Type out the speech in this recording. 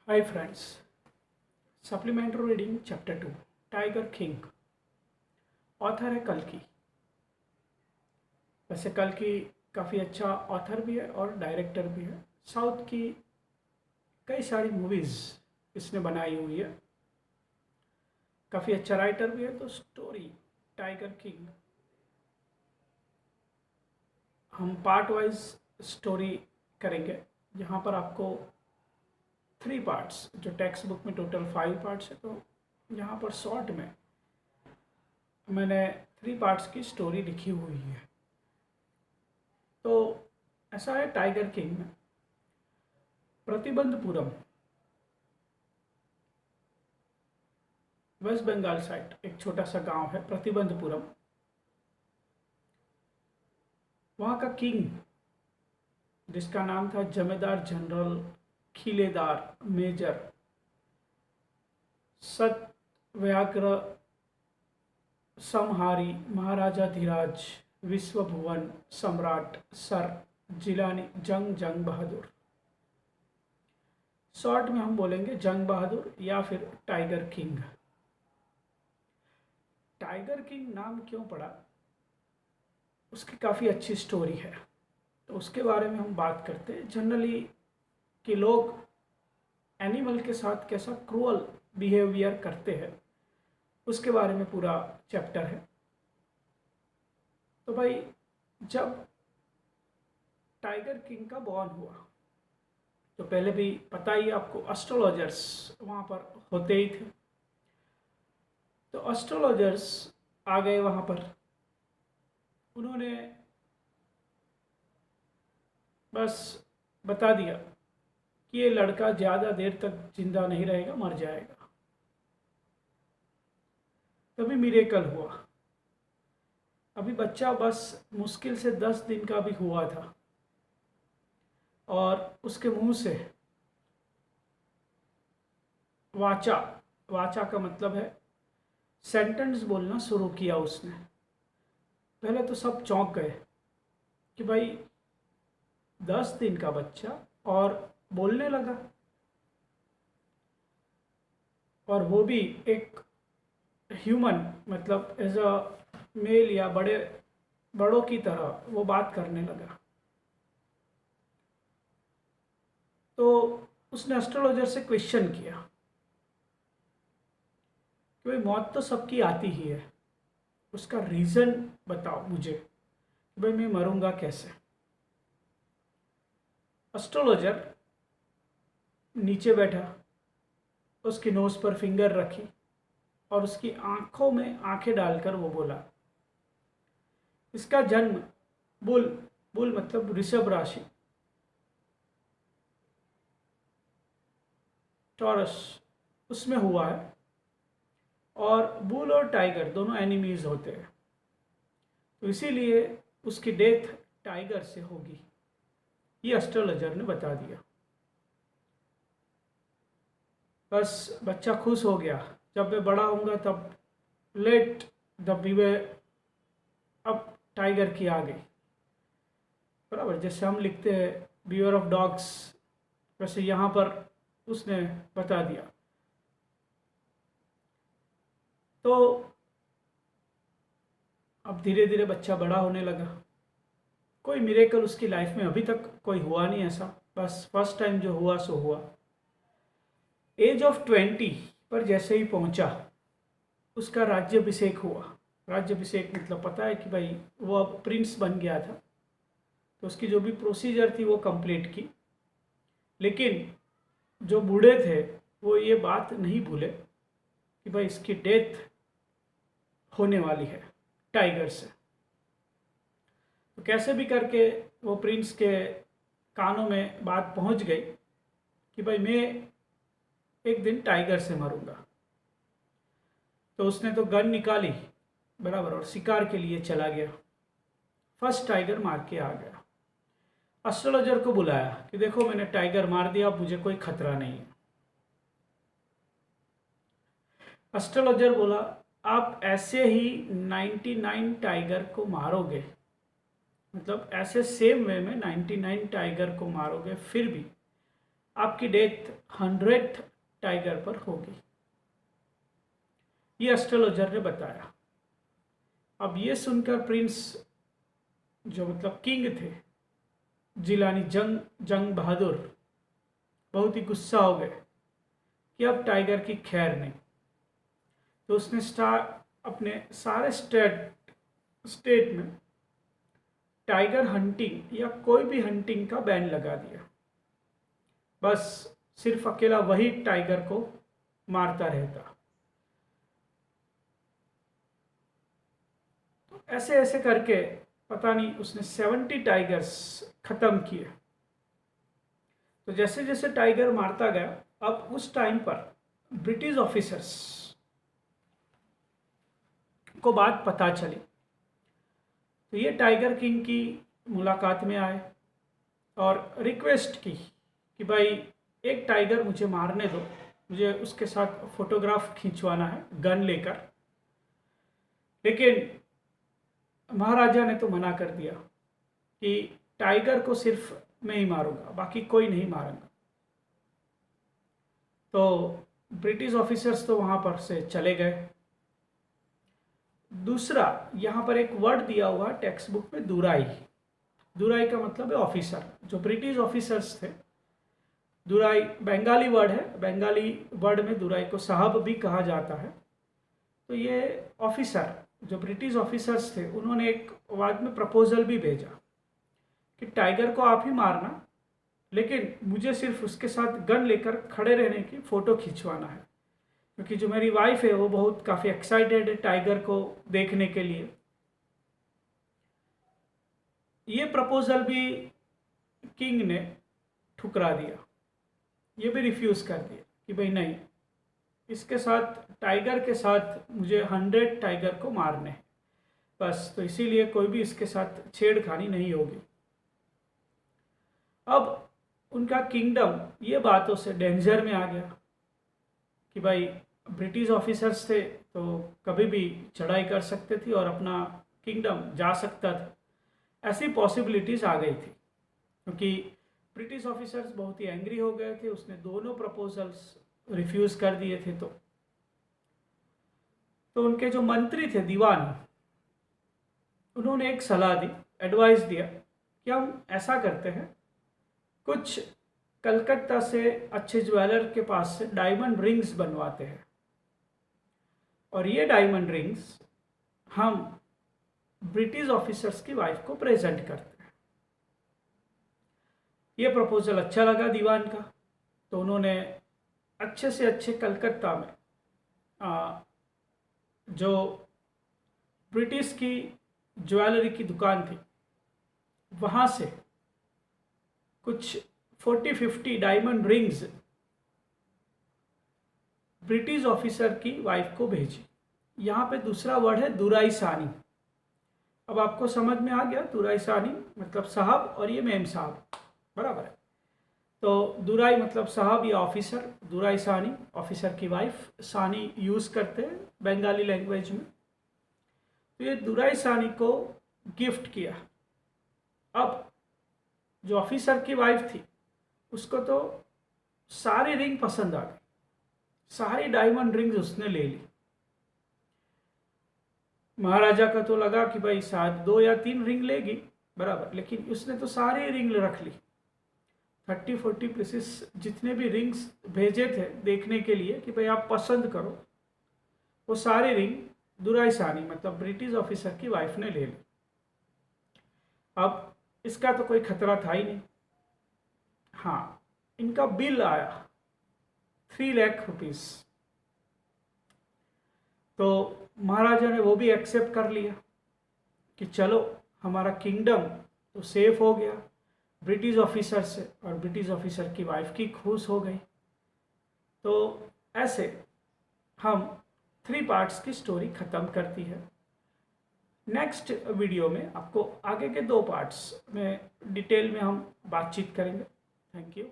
Hi friends, supplementary reading chapter 2 tiger king. Author है कल्कि। वैसे कल्कि काफ़ी अच्छा ऑथर भी है और डायरेक्टर भी है। साउथ की कई सारी मूवीज़ इसने बनाई हुई है। काफ़ी अच्छा राइटर भी है। तो स्टोरी टाइगर किंग हम पार्ट वाइज स्टोरी करेंगे। यहाँ पर आपको 3 पार्ट्स, जो टेक्स्ट बुक में टोटल 5 पार्ट्स है, तो यहाँ पर शॉर्ट में मैंने 3 पार्ट्स की स्टोरी लिखी हुई है। तो ऐसा है टाइगर किंग में प्रतिबंधपुरम, वेस्ट बंगाल साइड एक छोटा सा गांव है प्रतिबंधपुरम। वहाँ का किंग, जिसका नाम था जमींदार जनरल खिलेदार मेजर सतव्याग्र समहारी महाराजा धीराज विश्वभुवन सम्राट सर जिलानी जंग जंग बहादुर। शॉर्ट में हम बोलेंगे जंग बहादुर या फिर टाइगर किंग। टाइगर किंग नाम क्यों पड़ा, उसकी काफ़ी अच्छी स्टोरी है, तो उसके बारे में हम बात करते हैं। जनरली कि लोग एनिमल के साथ कैसा क्रूअल बिहेवियर करते हैं, उसके बारे में पूरा चैप्टर है। तो भाई, जब टाइगर किंग का बॉर्न हुआ, तो पहले भी पता ही आपको, एस्ट्रोलॉजर्स वहाँ पर होते ही थे। तो एस्ट्रोलॉजर्स आ गए वहाँ पर। उन्होंने बस बता दिया कि ये लड़का ज़्यादा देर तक जिंदा नहीं रहेगा, मर जाएगा। तभी मिरेकल हुआ। अभी बच्चा बस मुश्किल से 10 दिन का भी हुआ था और उसके मुंह से वाचा, वाचा का मतलब है सेंटेंस, बोलना शुरू किया उसने। पहले तो सब चौंक गए कि भाई 10 दिन का बच्चा और बोलने लगा, और वो भी एक ह्यूमन, मतलब एज अ मेल या बड़ों की तरह वो बात करने लगा। तो उसने एस्ट्रोलॉजर से क्वेश्चन किया कि भाई मौत तो सबकी आती ही है, उसका रीज़न बताओ मुझे कि भाई मैं मरूंगा कैसे। एस्ट्रोलॉजर नीचे बैठा, उसकी नोज पर फिंगर रखी और उसकी आंखों में आंखें डालकर वो बोला, इसका जन्म बुल, बुल मतलब ऋषभ राशि, टॉरस, उसमें हुआ है। और बुल और टाइगर दोनों एनिमीज होते हैं, तो इसीलिए उसकी डेथ टाइगर से होगी, ये एस्ट्रोलॉजर ने बता दिया। बस बच्चा खुश हो गया, जब मैं बड़ा होऊंगा तब लेट द बीवे, अब टाइगर की आ गई। बराबर जैसे हम लिखते हैं बीवर ऑफ डॉग्स, वैसे यहाँ पर उसने बता दिया। तो अब धीरे धीरे बच्चा बड़ा होने लगा। कोई मिरेकल उसकी लाइफ में अभी तक कोई हुआ नहीं ऐसा, बस फर्स्ट टाइम जो हुआ सो हुआ। एज ऑफ 20 पर जैसे ही पहुंचा, उसका राज्यभिषेक हुआ। राज्यभिषेक मतलब पता है कि भाई वो अब प्रिंस बन गया था। तो उसकी जो भी प्रोसीजर थी वो कंप्लीट की। लेकिन जो बूढ़े थे वो ये बात नहीं भूले कि भाई इसकी डेथ होने वाली है टाइगर से। तो कैसे भी करके वो प्रिंस के कानों में बात पहुंच गई कि भाई मैं एक दिन टाइगर से मरूंगा। तो उसने तो गन निकाली, बराबर, और शिकार के लिए चला गया। फर्स्ट टाइगर मार के आ गया। एस्ट्रोलॉजर को बुलाया कि देखो मैंने टाइगर मार दिया, अब मुझे कोई खतरा नहीं है। एस्ट्रोलॉजर बोला, आप ऐसे ही 99 टाइगर को मारोगे, मतलब ऐसे सेम वे में 99 टाइगर को मारोगे, फिर भी आपकी डेथ 100th टाइगर पर होगी, ये एस्ट्रोलॉजर ने बताया। अब ये सुनकर प्रिंस जो मतलब किंग थे जिलानी जंग बहादुर बहुत ही गुस्सा हो गए कि अब टाइगर की खैर नहीं। तो उसने अपने सारे स्टेट में टाइगर हंटिंग या कोई भी हंटिंग का बैन लगा दिया। बस सिर्फ अकेला वही टाइगर को मारता रहता। तो ऐसे ऐसे करके पता नहीं उसने 70 टाइगर्स खत्म किए। तो जैसे जैसे टाइगर मारता गया, अब उस टाइम पर ब्रिटिश ऑफिसर्स को बात पता चली। तो ये टाइगर किंग की मुलाकात में आए और रिक्वेस्ट की कि भाई एक टाइगर मुझे मारने दो, मुझे उसके साथ फोटोग्राफ खिंचवाना है गन लेकर। लेकिन महाराजा ने तो मना कर दिया कि टाइगर को सिर्फ मैं ही मारूंगा, बाकी कोई नहीं मारूंगा। तो ब्रिटिश ऑफिसर्स तो वहाँ पर से चले गए। दूसरा, यहाँ पर एक वर्ड दिया हुआ टेक्स्ट बुक में, दुराई। दुराई का मतलब है ऑफिसर। जो ब्रिटिश ऑफिसर्स थे, दुराई बंगाली वर्ड है, बंगाली वर्ड में दुराई को साहब भी कहा जाता है। तो ये ऑफिसर जो ब्रिटिश ऑफिसर्स थे, उन्होंने एक बाद में प्रपोजल भी भेजा कि टाइगर को आप ही मारना, लेकिन मुझे सिर्फ उसके साथ गन लेकर खड़े रहने की फ़ोटो खिंचवाना है, क्योंकि जो मेरी वाइफ है वो बहुत काफ़ी एक्साइटेड है टाइगर को देखने के लिए। ये प्रपोजल भी किंग ने ठुकरा दिया, ये भी रिफ्यूज़ कर दिया कि भाई नहीं, इसके साथ टाइगर के साथ मुझे 100 टाइगर को मारने हैं बस। तो इसीलिए कोई भी इसके साथ छेड़खानी नहीं होगी। अब उनका किंगडम ये बातों से डेंजर में आ गया कि भाई ब्रिटिश ऑफिसर्स थे तो कभी भी चढ़ाई कर सकते थे और अपना किंगडम जा सकता था, ऐसी पॉसिबिलिटीज़ आ गई थी। क्योंकि ब्रिटिश ऑफिसर्स बहुत ही एंग्री हो गए थे, उसने दोनों प्रपोजल्स रिफ्यूज़ कर दिए थे। तो उनके जो मंत्री थे दीवान, उन्होंने एक सलाह दी, एडवाइस दिया कि हम ऐसा करते हैं, कुछ कलकत्ता से अच्छे ज्वेलर के पास से डायमंड रिंग्स बनवाते हैं और ये डायमंड रिंग्स हम ब्रिटिश ऑफिसर्स की वाइफ को प्रेजेंट करते हैं। ये प्रपोजल अच्छा लगा दीवान का। तो उन्होंने अच्छे से अच्छे कलकत्ता में जो ब्रिटिश की ज्वेलरी की दुकान थी, वहाँ से कुछ 40-50 डायमंड रिंग्स ब्रिटिश ऑफिसर की वाइफ को भेजी। यहाँ पे दूसरा वर्ड है दुराई सानी। अब आपको समझ में आ गया, दुराई सानी मतलब साहब और ये मेम साहब, बराबर है। तो दुराई मतलब साहब या ऑफिसर, दुराई सानी ऑफिसर की वाइफ, सानी यूज़ करते हैं बंगाली लैंग्वेज में। तो ये दुराई सानी को गिफ्ट किया। अब जो ऑफिसर की वाइफ थी उसको तो सारी रिंग पसंद आ गई, सारी डायमंड रिंग्स उसने ले ली। महाराजा का तो लगा कि भाई शायद 2 या 3 रिंग लेगी, बराबर, लेकिन उसने तो सारी रिंग रख ली। 30-40 पीसेस जितने भी रिंग्स भेजे थे देखने के लिए कि भाई आप पसंद करो, वो सारी रिंग दुराई सानी मतलब ब्रिटिश ऑफिसर की वाइफ ने ले ली। अब इसका तो कोई खतरा था ही नहीं। हाँ, इनका बिल आया 3 लाख रुपीस। तो महाराजा ने वो भी एक्सेप्ट कर लिया कि चलो हमारा किंगडम तो सेफ हो गया ब्रिटिश ऑफिसर से, और ब्रिटिश ऑफिसर की वाइफ की खुश हो गई। तो ऐसे हम 3 पार्ट्स की स्टोरी ख़त्म करती है। नेक्स्ट वीडियो में आपको आगे के 2 पार्ट्स में डिटेल में हम बातचीत करेंगे। Thank you.